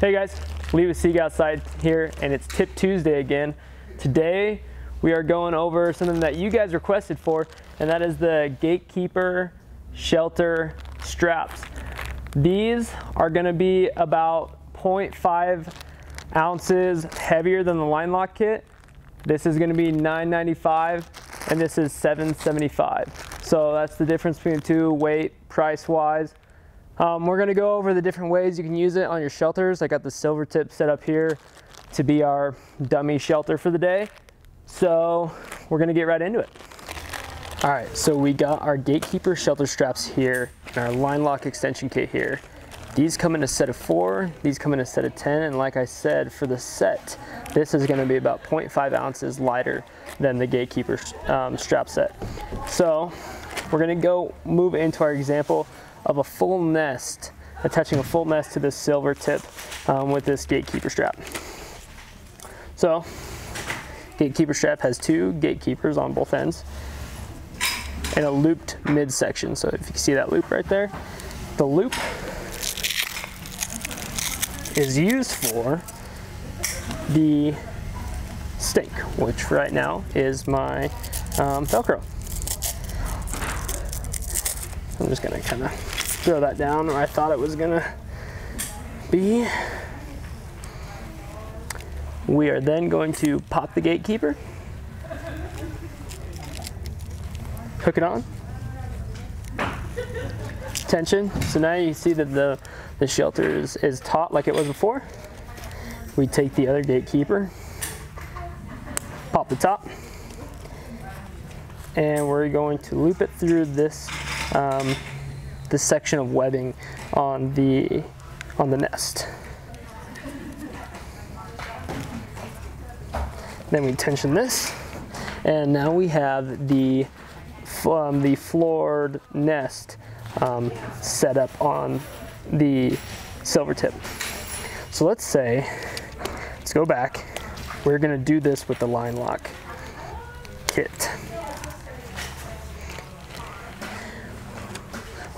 Hey guys, Lee with Seek Outside here, and it's Tip Tuesday again. Today we are going over something that you guys requested for, and that is the Gatekeeper Shelter straps. These are going to be about 0.5 ounces heavier than the Lineloc kit. This is going to be $9.95 and this is $7.75. So that's the difference between the two, weight, price wise. We're going to go over the different ways you can use it on your shelters. I got the silver tip set up here to be our dummy shelter for the day. So we're going to get right into it. All right, so we got our Gatekeeper shelter straps here and our Lineloc Extension Kit here. These come in a set of 4, these come in a set of 10, and like I said, for the set, this is going to be about 0.5 ounces lighter than the Gatekeeper strap set. So we're going to go move into our example of a full nest, attaching a full nest to this silver tip with this Gatekeeper strap. So Gatekeeper strap has 2 gatekeepers on both ends and a looped midsection. So if you see that loop right there, the loop is used for the stake, which right now is my Velcro. I'm just gonna kind of throw that down where I thought it was gonna be. We are then going to pop the Gatekeeper, hook it on, tension. So now you see that the shelter is taut like it was before. We take the other Gatekeeper, pop the top, and we're going to loop it through this this section of webbing on the nest. Then we tension this, and now we have the floored nest set up on the silver tip. So let's go back. We're gonna do this with the Lineloc kit.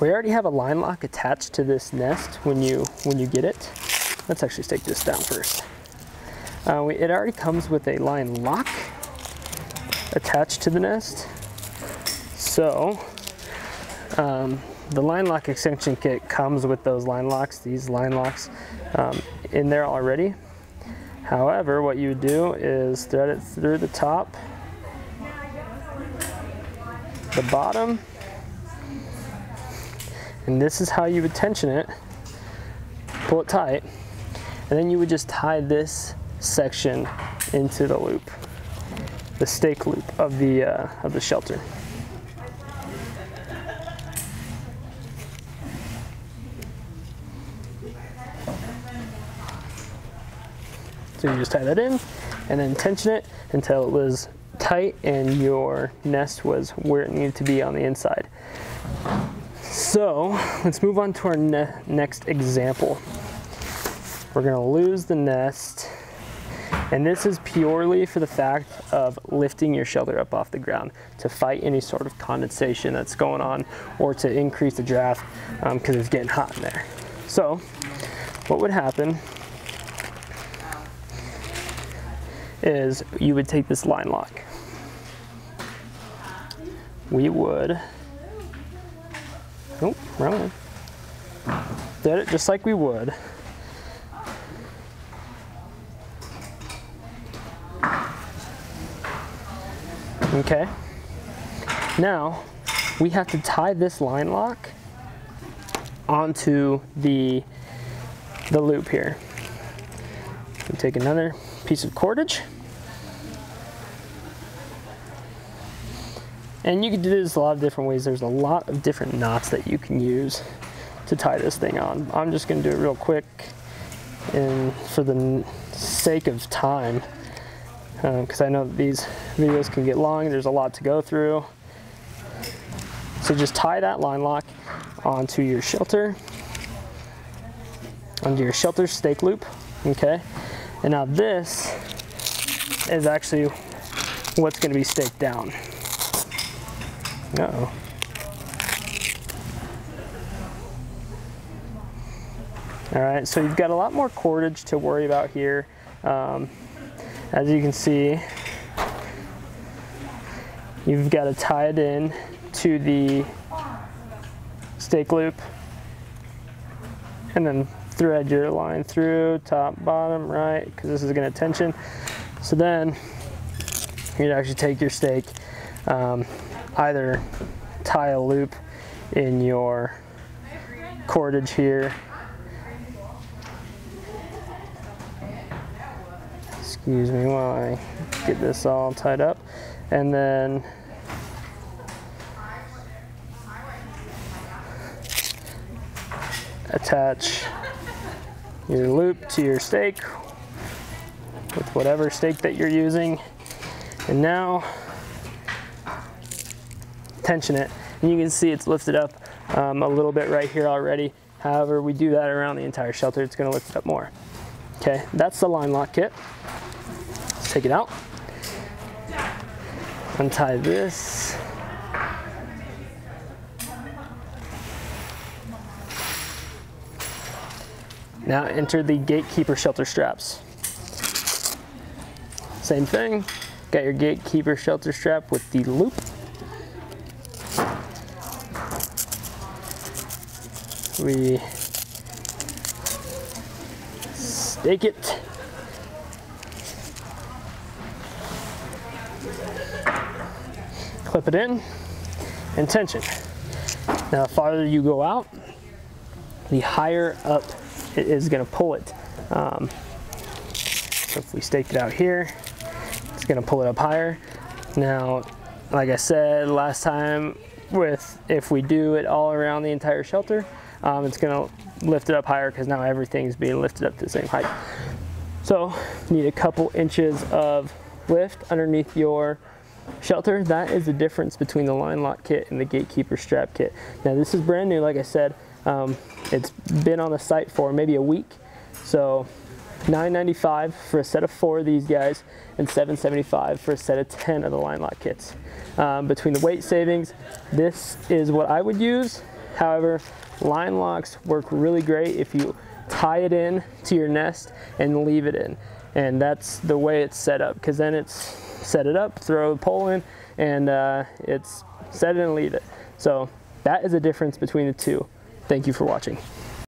We already have a Lineloc attached to this nest when you get it. Let's actually take this down first. It already comes with a Lineloc attached to the nest. So the Lineloc Extension Kit comes with those these Linelocs in there already. However, what you would do is thread it through the top, the bottom, and this is how you would tension it. Pull it tight, and then you would just tie this section into the loop, the stake loop of the shelter. So you just tie that in and then tension it until it was tight and your nest was where it needed to be on the inside. So let's move on to our next example. We're going to lose the nest, and this is purely for the fact of lifting your shelter up off the ground to fight any sort of condensation that's going on, or to increase the draft because it's getting hot in there. So what would happen is you would take this Lineloc. We would, oh, wrong one. Did it just like we would. Okay. Now we have to tie this Lineloc onto the loop here. We take another piece of cordage, and you can do this a lot of different ways. There's a lot of different knots that you can use to tie this thing on. I'm just going to do it real quick, and for the sake of time, because I know that these videos can get long, there's a lot to go through. So just tie that Lineloc onto your shelter stake loop, okay? And now this is actually what's going to be staked down. Uh-oh. All right, so you've got a lot more cordage to worry about here. As you can see, you've got to tie it in to the stake loop and then thread your line through top, bottom, right, because this is going to tension. So then you'd actually take your stake, either tie a loop in your cordage here. Excuse me while I get this all tied up. And then attach your loop to your stake with whatever stake that you're using. And now tension it. And you can see it's lifted up a little bit right here already. However, we do that around the entire shelter, it's going to lift it up more. Okay, that's the Lineloc kit. Let's take it out. Untie this. Now enter the Gatekeeper shelter straps. Same thing, got your Gatekeeper shelter strap with the loop. We stake it. Clip it in and tension. Now the farther you go out, the higher up it is going to pull it. So if we staked it out here, it's going to pull it up higher. Now, like I said last time, if we do it all around the entire shelter, it's going to lift it up higher because now everything's being lifted up to the same height. So you need a couple inches of lift underneath your shelter. That is the difference between the Lineloc kit and the Gatekeeper Strap Kit. Now this is brand new, like I said. It's been on the site for maybe a week. So $9.95 for a set of 4 of these guys and $7.75 for a set of 10 of the Lineloc kits. Between the weight savings, this is what I would use. However, Linelocs work really great if you tie it in to your nest and leave it in. And that's the way it's set up, because then it's set it up, throw the pole in, and it's set it and leave it. So that is the difference between the two. Thank you for watching.